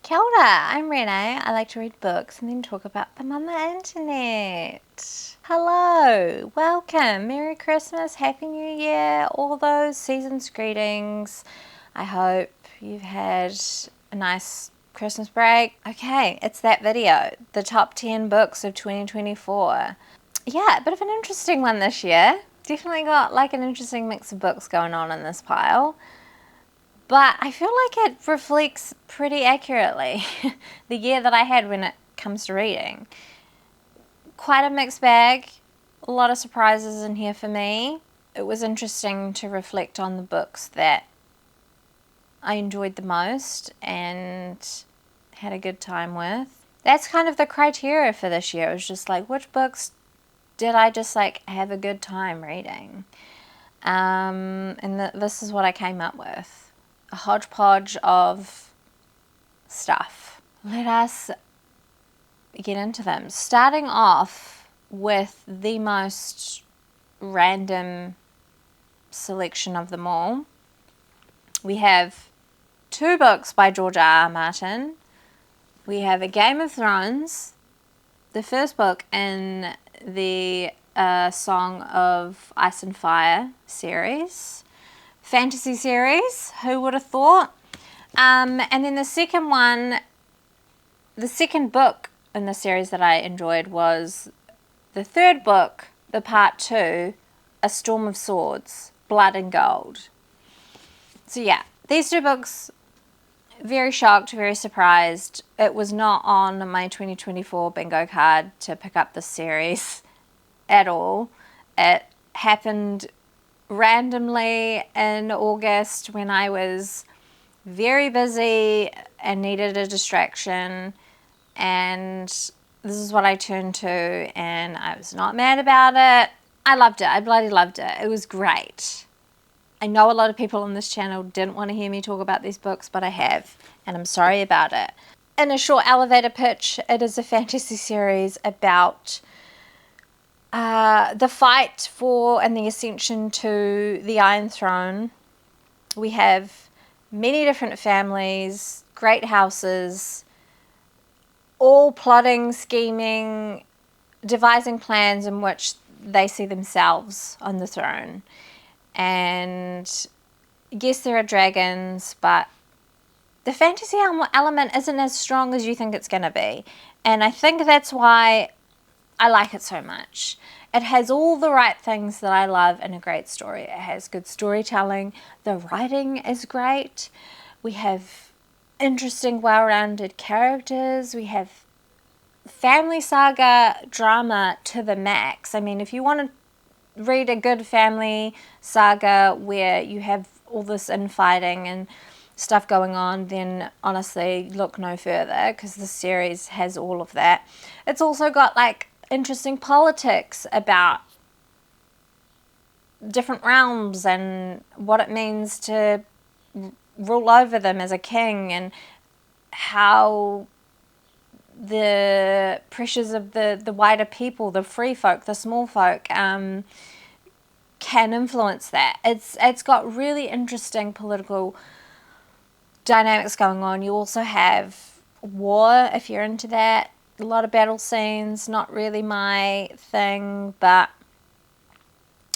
Kia ora, I'm Renee. I like to read books and then talk about them on the internet. Hello, welcome, Merry Christmas, Happy New Year, all those season's greetings. I hope you've had a nice Christmas break. Okay, it's that video, the top 10 books of 2024. Yeah, a bit of an interesting one this year. Definitely got like an interesting mix of books going on in this pile. But I feel like it reflects pretty accurately the year that I had when it comes to reading. Quite a mixed bag, a lot of surprises in here for me. It was interesting to reflect on the books that I enjoyed the most and had a good time with. That's kind of the criteria for this year. It was just like, which books did I just like have a good time reading? This is what I came up with. A hodgepodge of stuff. Let us get into them. Starting off with the most random selection of them all. We have 2 books by George R.R. Martin. We have A Game of Thrones, the first book in the Song of Ice and Fire series. Fantasy series, who would have thought? And then the second book in the series that I enjoyed was the third book, the part 2, A Storm of Swords, Blood and Gold. So yeah, these 2 books, very shocked, very surprised. It was not on my 2024 bingo card to pick up this series at all. It happened randomly in August when I was very busy and needed a distraction, and this is what I turned to, and I was not mad about it. I loved it. I bloody loved it. It was great. I know a lot of people on this channel didn't want to hear me talk about these books, but I have, and I'm sorry about it. In a short elevator pitch, it is a fantasy series about the fight for and the ascension to the Iron Throne. We have many different families, great houses, all plotting, scheming, devising plans in which they see themselves on the throne. And yes, there are dragons, but the fantasy element isn't as strong as you think it's going to be. And I think that's why I like it so much. It has all the right things that I love in a great story. It has good storytelling. The writing is great. We have interesting, well-rounded characters. We have family saga drama to the max. I mean, if you want to read a good family saga where you have all this infighting and stuff going on, then honestly look no further, because the series has all of that. It's also got like interesting politics about different realms and what it means to rule over them as a king, and how the pressures of the wider people, the free folk, the small folk, can influence that. It's got really interesting political dynamics going on. You also have war, if you're into that. A lot of battle scenes, not really my thing, but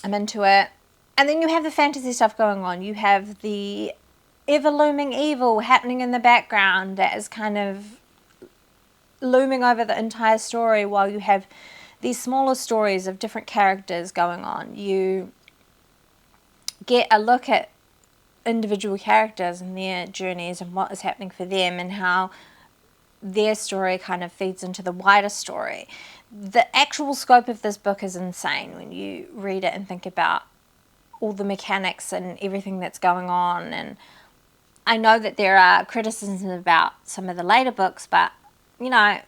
I'm into it. And then you have the fantasy stuff going on. You have the ever-looming evil happening in the background that is kind of looming over the entire story, while you have these smaller stories of different characters going on. You get a look at individual characters and their journeys and what is happening for them, and how their story kind of feeds into the wider story. The actual scope of this book is insane when you read it and think about all the mechanics and everything that's going on. And I know that there are criticisms about some of the later books, but you know,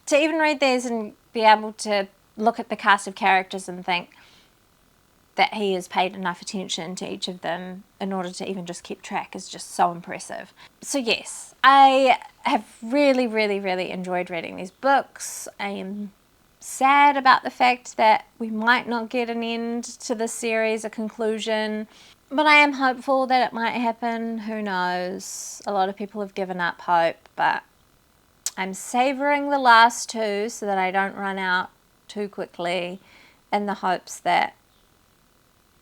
to even read these and be able to look at the cast of characters and think that he has paid enough attention to each of them in order to even just keep track is just so impressive. So yes, I have really, really, really enjoyed reading these books. I am sad about the fact that we might not get an end to this series, a conclusion, but I am hopeful that it might happen. Who knows? A lot of people have given up hope, but I'm savoring the last two so that I don't run out too quickly, in the hopes that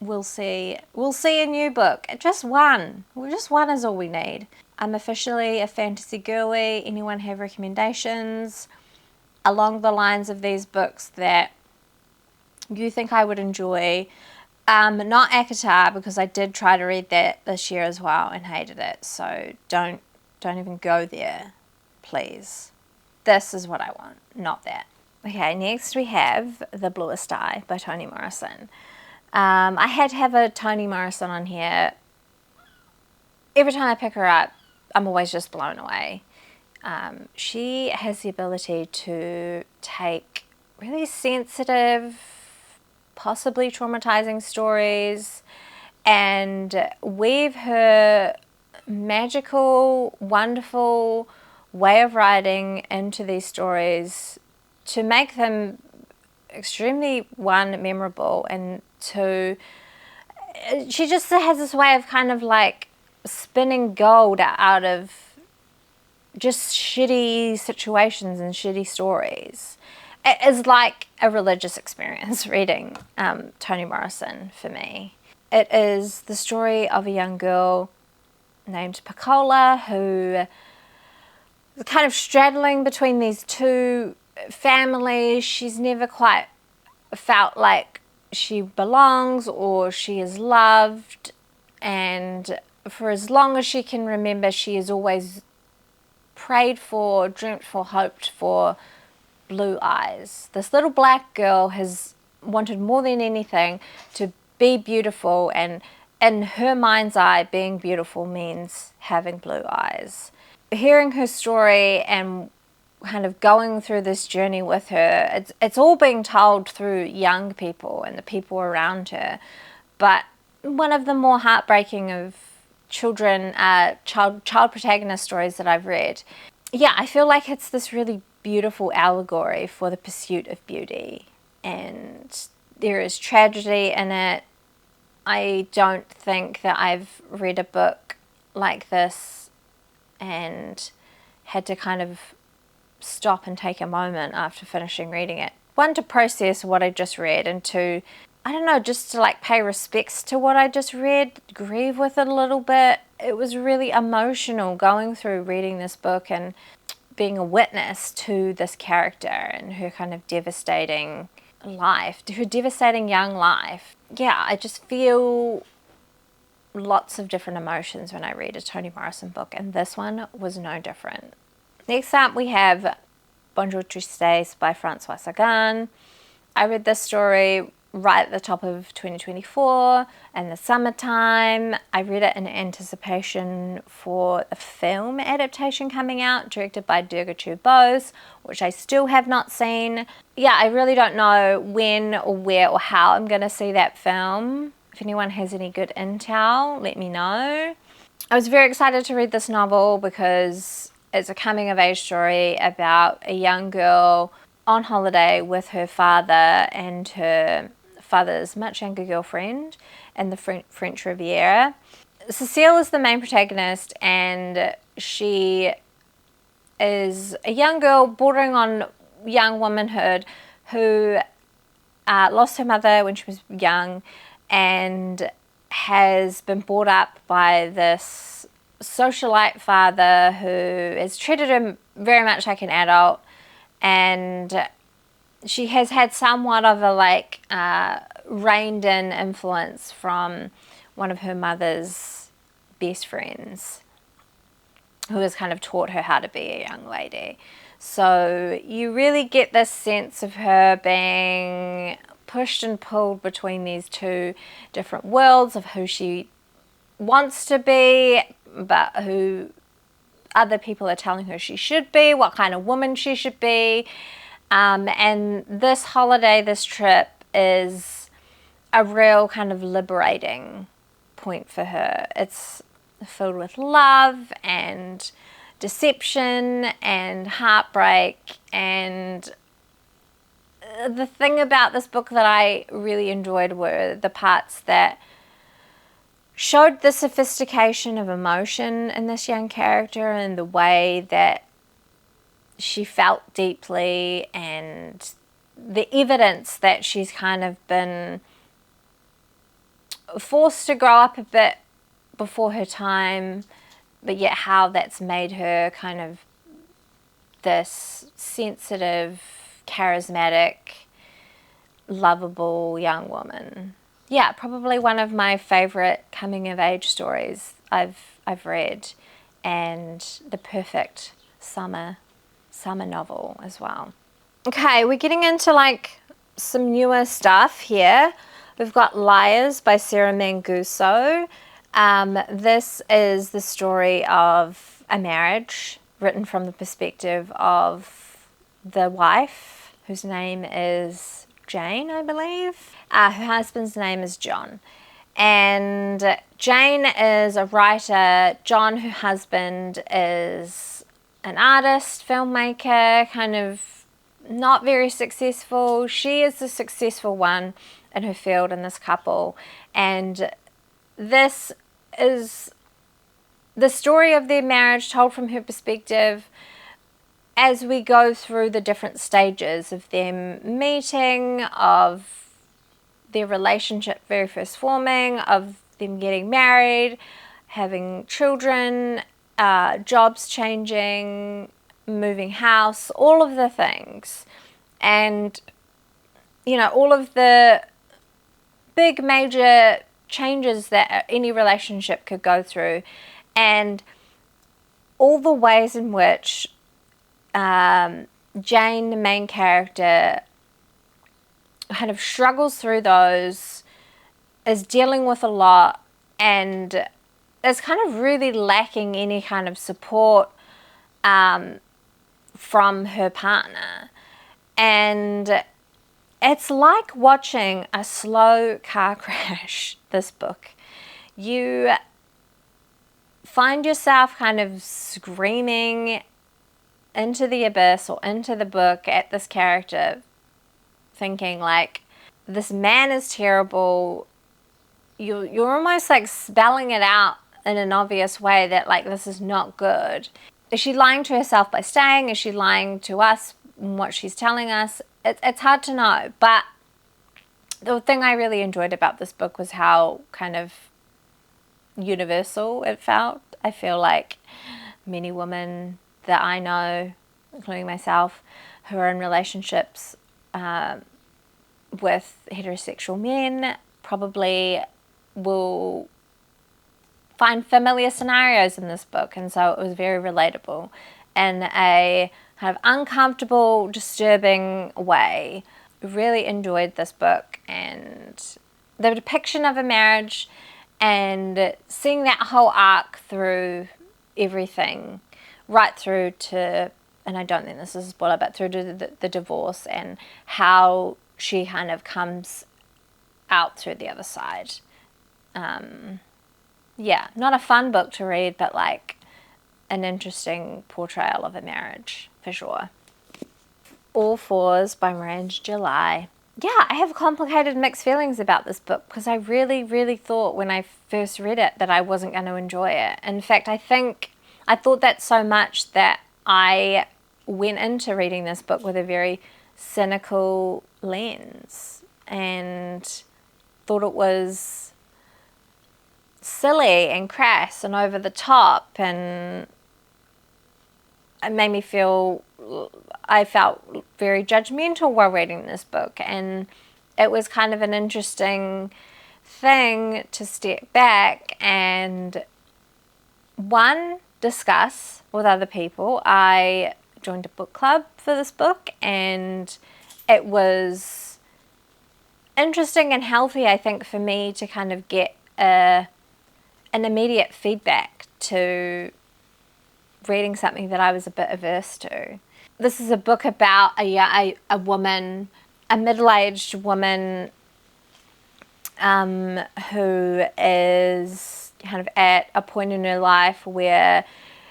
we'll see a new book. Just one. Just one is all we need. I'm officially a fantasy girly. Anyone have recommendations along the lines of these books that you think I would enjoy? Not ACOTAR, because I did try to read that this year as well and hated it. So don't even go there, please. This is what I want, not that. Okay, next we have The Bluest Eye by Toni Morrison. I had to have a Toni Morrison on here. Every time I pick her up, I'm always just blown away. She has the ability to take really sensitive, possibly traumatizing stories and weave her magical, wonderful way of writing into these stories to make them extremely, one, memorable, and two, she just has this way of kind of like spinning gold out of just shitty situations and shitty stories. It is like a religious experience reading Toni Morrison for me. It is the story of a young girl named Pecola who is kind of straddling between these two families. She's never quite felt like she belongs or she is loved, and for as long as she can remember, she has always prayed for, dreamt for, hoped for blue eyes. This little black girl has wanted more than anything to be beautiful, and in her mind's eye, being beautiful means having blue eyes. Hearing her story and kind of going through this journey with her, it's all being told through young people and the people around her. But one of the more heartbreaking of child protagonist stories that I've read. Yeah, I feel like it's this really beautiful allegory for the pursuit of beauty, and there is tragedy in it. I don't think that I've read a book like this and had to kind of stop and take a moment after finishing reading it. One, to process what I just read, and two, I don't know, just to like pay respects to what I just read, grieve with it a little bit. It was really emotional going through reading this book and being a witness to this character and her kind of devastating life, her devastating young life. Yeah, I just feel lots of different emotions when I read a Toni Morrison book, and this one was no different. Next up we have Bonjour Tristesse by François Sagan. I read this story right at the top of 2024 in the summertime. I read it in anticipation for the film adaptation coming out, directed by Durga Bose, which I still have not seen. Yeah, I really don't know when or where or how I'm going to see that film. If anyone has any good intel, let me know. I was very excited to read this novel because it's a coming-of-age story about a young girl on holiday with her father and her father's much younger girlfriend in the French Riviera. Cecile is the main protagonist, and she is a young girl bordering on young womanhood who lost her mother when she was young and has been brought up by this socialite father who has treated her very much like an adult, and she has had somewhat of a reined in influence from one of her mother's best friends who has kind of taught her how to be a young lady. So you really get this sense of her being pushed and pulled between these two different worlds of who she wants to be, but who other people are telling her she should be, what kind of woman she should be. And this holiday, this trip, is a real kind of liberating point for her. It's filled with love and deception and heartbreak, and the thing about this book that I really enjoyed were the parts that showed the sophistication of emotion in this young character and the way that she felt deeply, and the evidence that she's kind of been forced to grow up a bit before her time, but yet how that's made her kind of this sensitive, charismatic, lovable young woman. Yeah, probably one of my favorite coming of age stories I've read, and the perfect summer novel as well. Okay, we're getting into like some newer stuff here. We've got Liars by Sarah Manguso. This is the story of a marriage written from the perspective of the wife, whose name is Jane, I believe. Her husband's name is John. And Jane is a writer. John, her husband, is an artist, filmmaker, kind of not very successful. She is the successful one in her field in this couple. And this is the story of their marriage told from her perspective as we go through the different stages of them meeting, of their relationship very first forming, of them getting married, having children, jobs changing, moving house, all of the things. And, you know, all of the big major changes that any relationship could go through, and all the ways in which Jane, the main character, kind of struggles through those, is dealing with a lot, and is kind of really lacking any kind of support from her partner. And it's like watching a slow car crash, this book. You find yourself kind of screaming into the abyss or into the book at this character, thinking like, this man is terrible. You're almost like spelling it out in an obvious way that like, this is not good. Is she lying to herself by staying? Is she lying to us in what she's telling us? It's hard to know. But the thing I really enjoyed about this book was how kind of universal it felt. I feel like many women that I know, including myself, who are in relationships with heterosexual men, probably will find familiar scenarios in this book. And so it was very relatable in a kind of uncomfortable, disturbing way. Really enjoyed this book, and the depiction of a marriage and seeing that whole arc through everything, right through to, and I don't think this is a spoiler, but through to the divorce, and how she kind of comes out through the other side. Yeah, not a fun book to read, but like an interesting portrayal of a marriage, for sure. All Fours by Miranda July. Yeah, I have complicated mixed feelings about this book, because I really, really thought when I first read it that I wasn't going to enjoy it. In fact, I thought that so much that I went into reading this book with a very cynical lens and thought it was silly and crass and over the top, and it made me I felt very judgmental while reading this book. And it was kind of an interesting thing to step back and, one, discuss with other people. I joined a book club for this book, and it was interesting and healthy, I think, for me to kind of get an immediate feedback to reading something that I was a bit averse to. This is a book about a woman, a middle-aged woman who is kind of at a point in her life where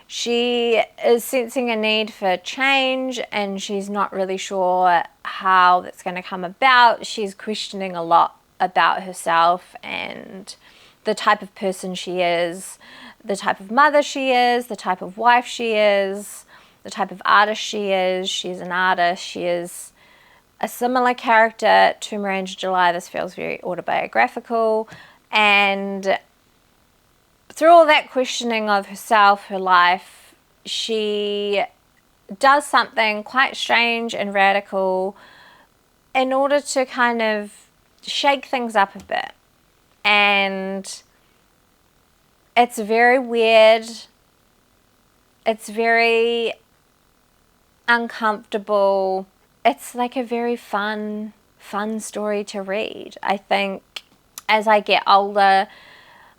she is sensing a need for change, and she's not really sure how that's going to come about. She's questioning a lot about herself and the type of person she is, the type of mother she is, the type of wife she is, the type of artist she is. She's an artist. She is a similar character to Miranda July. This feels very autobiographical. And through all that questioning of herself, her life, she does something quite strange and radical in order to kind of shake things up a bit. And it's very weird. It's very uncomfortable. It's like a very fun story to read. I think as I get older,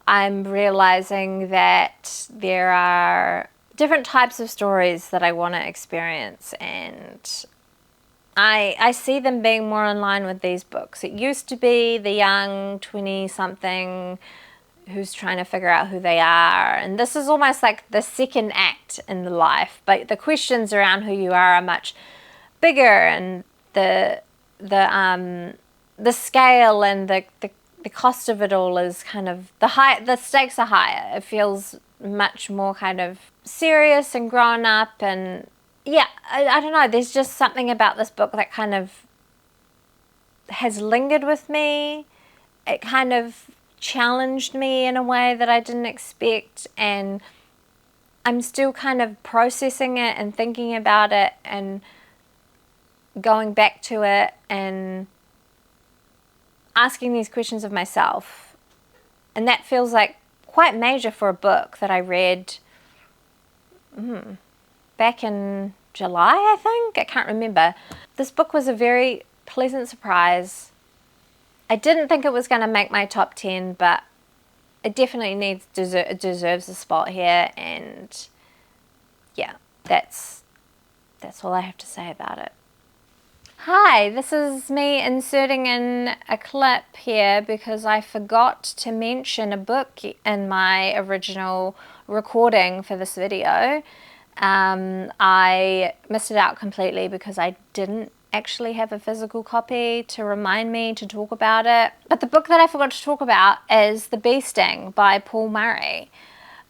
I'm realizing that there are different types of stories that I want to experience, and I see them being more in line with these books. It used to be the young 20-something who's trying to figure out who they are, and this is almost like the second act in the life, but the questions around who you are much bigger, and the scale and the cost of it all is kind of the stakes are higher. It feels much more kind of serious and grown up, and yeah, I don't know, there's just something about this book that kind of has lingered with me. It kind of challenged me in a way that I didn't expect, and I'm still kind of processing it and thinking about it and going back to it and asking these questions of myself. And that feels like quite major for a book that I read back in July, I think. I can't remember. This book was a very pleasant surprise. I didn't think it was going to make my top 10, but it definitely deserves a spot here. And yeah, that's all I have to say about it. Hi, this is me inserting in a clip here because I forgot to mention a book in my original recording for this video. I missed it out completely because I didn't actually have a physical copy to remind me to talk about it. But the book that I forgot to talk about is The Bee Sting by Paul Murray.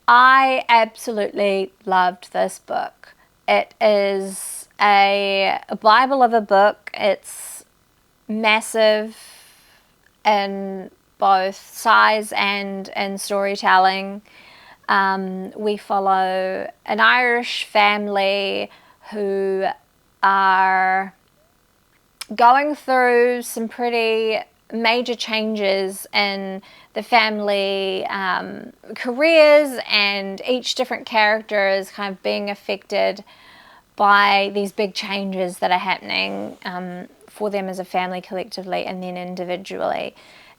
I absolutely loved this book. It is a Bible of a book. It's massive in both size and in storytelling. We follow an Irish family who are going through some pretty major changes in the family careers, and each different character is kind of being affected by these big changes that are happening for them as a family collectively and then individually.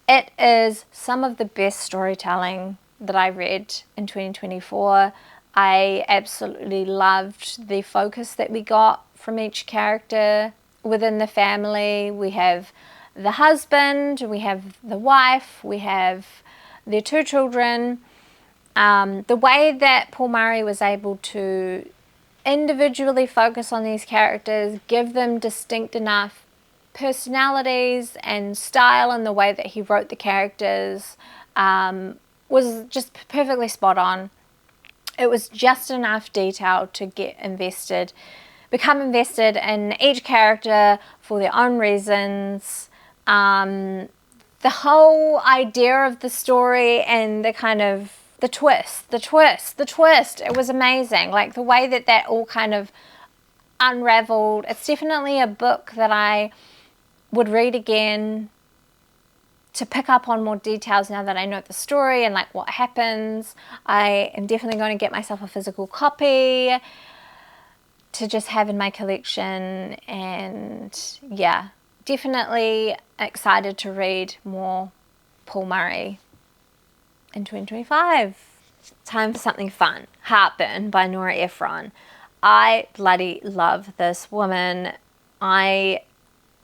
It is some of the best storytelling that I read in 2024. I absolutely loved the focus that we got from each character within the family. We have the husband, we have the wife, we have their 2 children. The way that Paul Murray was able to individually focus on these characters, give them distinct enough personalities and style, in the way that he wrote the characters was just perfectly spot on. It was just enough detail to become invested in each character for their own reasons. The whole idea of the story and the kind of the twist, it was amazing. Like the way that all kind of unraveled. It's definitely a book that I would read again to pick up on more details now that I know the story and like what happens. I am definitely going to get myself a physical copy to just have in my collection, and yeah, definitely excited to read more Paul Murray in 2025. Time for something fun. Heartburn by Nora Ephron. I bloody love this woman. I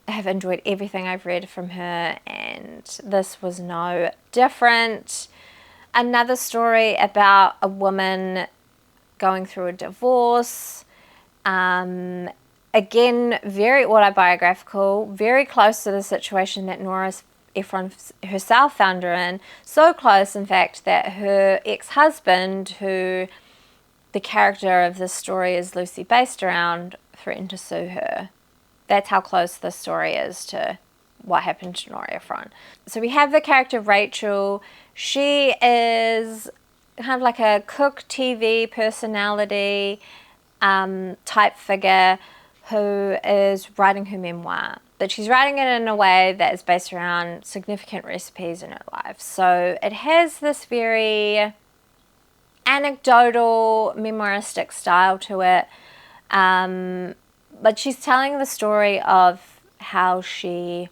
have enjoyed everything I've read from her, and this was no different. Another story about a woman going through a divorce. Again, very autobiographical, very close to the situation that Nora Ephron herself found her in. So close, in fact, that her ex-husband, who the character of this story is loosely based around threatened to sue her. That's how close this story is to what happened to Nora Ephron. So we have the character Rachel. She is kind of like a cook TV personality type figure who is writing her memoir. But she's writing it in a way that is based around significant recipes in her life. So it has this very anecdotal, memoiristic style to it. But she's telling the story of how she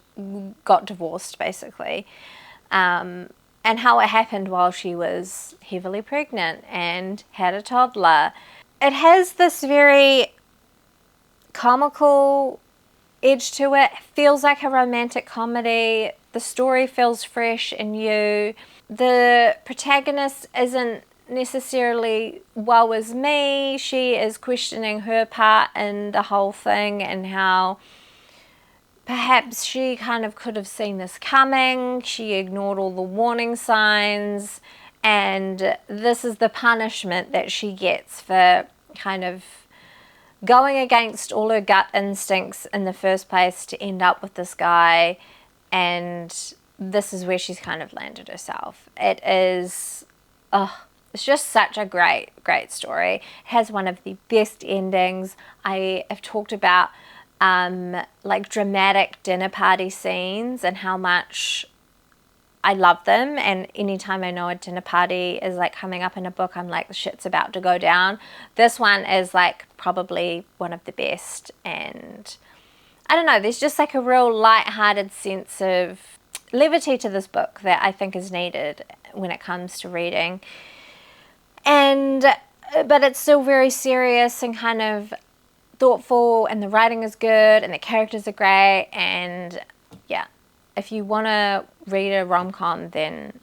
got divorced, basically, and how it happened while she was heavily pregnant and had a toddler. It has this very comical edge to it. It feels like a romantic comedy. The story feels fresh and new. The protagonist isn't necessarily woe is me. She is questioning her part in the whole thing and how perhaps she kind of could have seen this coming. She ignored all the warning signs, and this is the punishment that she gets for kind of going against all her gut instincts in the first place to end up with this guy. And this is where she's kind of landed herself. It is, it's just such a great story. It has one of the best endings. I have talked about like dramatic dinner party scenes and how much I love them, and anytime I know a dinner party is like coming up in a book, I'm like, the shit's about to go down. This one is like probably one of the best, and I don't know, there's just like a real light-hearted sense of levity to this book that I think is needed when it comes to reading. But it's still very serious and kind of thoughtful, and the writing is good and the characters are great, and yeah, if you want to read a rom-com, then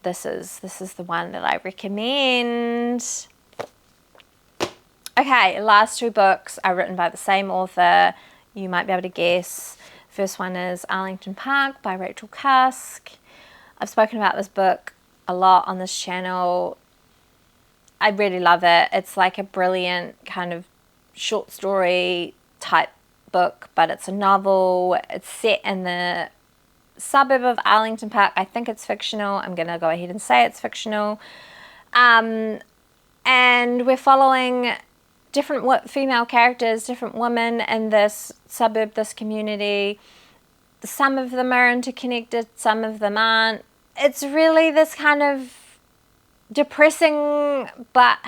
this is the one that I recommend. Okay, last two books are written by the same author. You might be able to guess. First one is Arlington Park by Rachel Cusk. I've spoken about this book a lot on this channel. I really love it. It's like a brilliant kind of short story type book, but it's a novel. It's set in the suburb of Arlington Park. I think it's fictional. I'm going to go ahead and say it's fictional. And we're following different female characters, different women in this suburb, this community. Some of them are interconnected, some of them aren't. It's really this kind of depressing but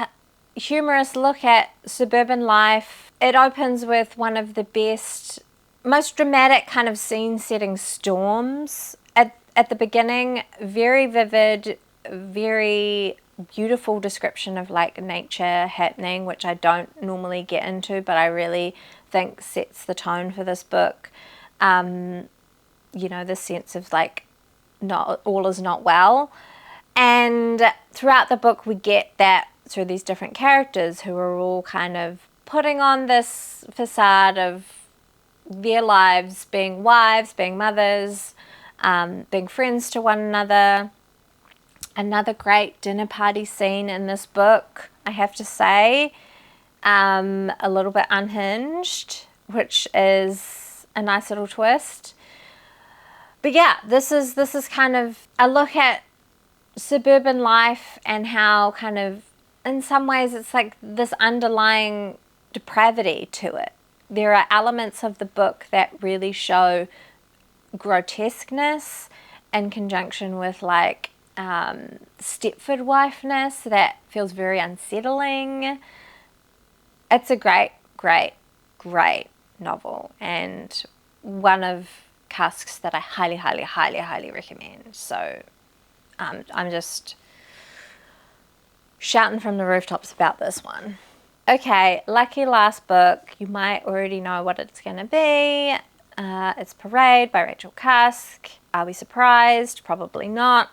humorous look at suburban life. It opens with one of the best, most dramatic kind of scene-setting storms at the beginning. Very vivid, very beautiful description of like nature happening, which I don't normally get into, but I really think sets the tone for this book. You know, the sense of like not all is not well. And throughout the book we get that through these different characters who are all kind of putting on this facade of their lives, being wives, being mothers, being friends to one another. Another great dinner party scene in this book, I have to say. A little bit unhinged, which is a nice little twist. But yeah, this is kind of a look at suburban life and how kind of, in some ways, it's like this underlying depravity to it. There are elements of the book that really show grotesqueness in conjunction with like Stepford wifeness that feels very unsettling. It's a great novel, and one of Cusk's that I highly recommend. So I'm just shouting from the rooftops about this one. Okay, lucky last book. You might already know what it's going to be. It's Parade by Rachel Cusk. Are we surprised? Probably not.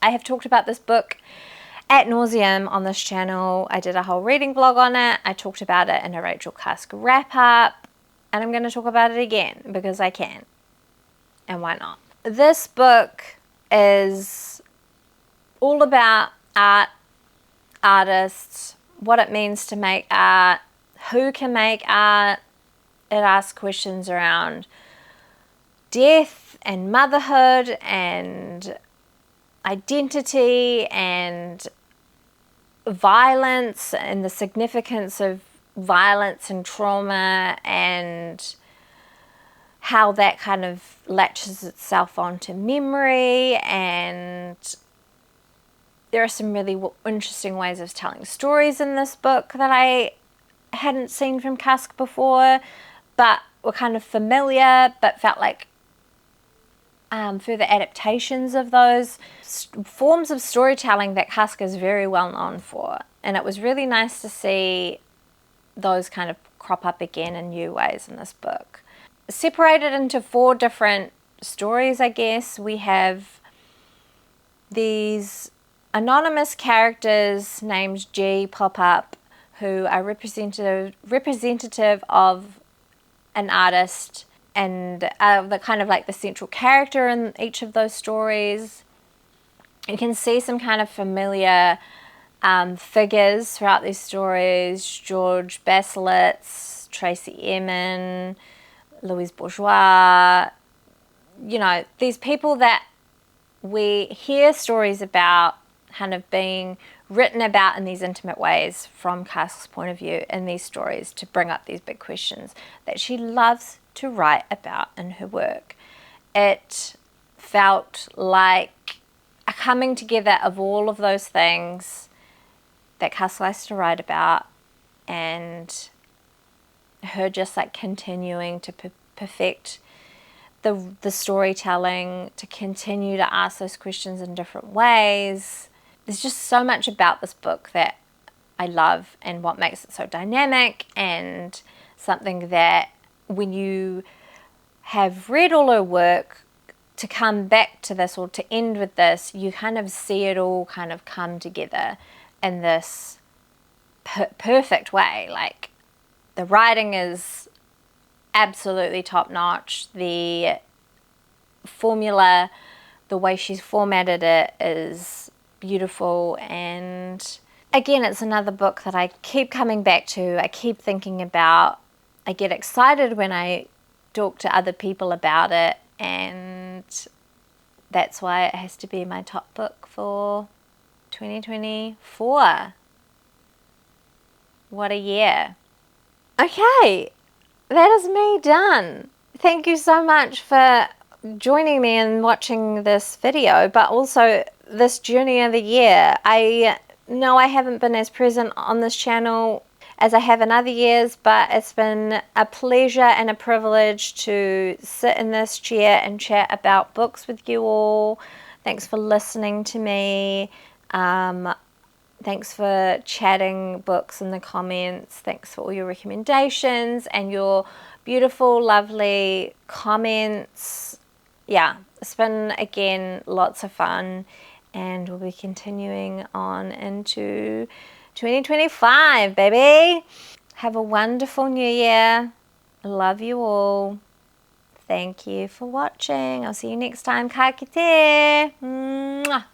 I have talked about this book ad nauseum on this channel. I did a whole reading vlog on it. I talked about it in a Rachel Cusk wrap-up. And I'm going to talk about it again because I can. And why not? This book is all about art, artists, what it means to make art, who can make art. It asks questions around death and motherhood and identity and violence and the significance of violence and trauma and how that kind of latches itself onto memory. And there are some really interesting ways of telling stories in this book that I hadn't seen from Cusk before, but were kind of familiar, but felt like further adaptations of those forms of storytelling that Cusk is very well known for. And it was really nice to see those kind of crop up again in new ways in this book. Separated into 4 different stories, I guess. We have these anonymous characters named G pop up who are representative of an artist and the kind of like the central character in each of those stories. You can see some kind of familiar figures throughout these stories: George Baselitz, Tracy Emin, Louise Bourgeois. You know, these people that we hear stories about kind of being written about in these intimate ways from Cusk's point of view in these stories to bring up these big questions that she loves to write about in her work. It felt like a coming together of all of those things that Cusk likes to write about, and her just like continuing to perfect the storytelling, to continue to ask those questions in different ways. There's just so much about this book that I love, and what makes it so dynamic, and something that when you have read all her work, to come back to this or to end with this, you kind of see it all kind of come together in this perfect way. Like, the writing is absolutely top notch. The formula, the way she's formatted it, is beautiful. And again, it's another book that I keep coming back to. I keep thinking about. I get excited when I talk to other people about it, and that's why it has to be my top book for 2024. What a year. Okay, that is me done. Thank you so much for joining me and watching this video, but also this journey of the year. I know I haven't been as present on this channel as I have in other years, but it's been a pleasure and a privilege to sit in this chair and chat about books with you all. Thanks for listening to me. Thanks for chatting books in the comments. Thanks for all your recommendations and your beautiful, lovely comments. Yeah, it's been, again, lots of fun, and we'll be continuing on into 2025, baby. Have a wonderful new year. Love you all. Thank you for watching. I'll see you next time. Ka kite. Mwah.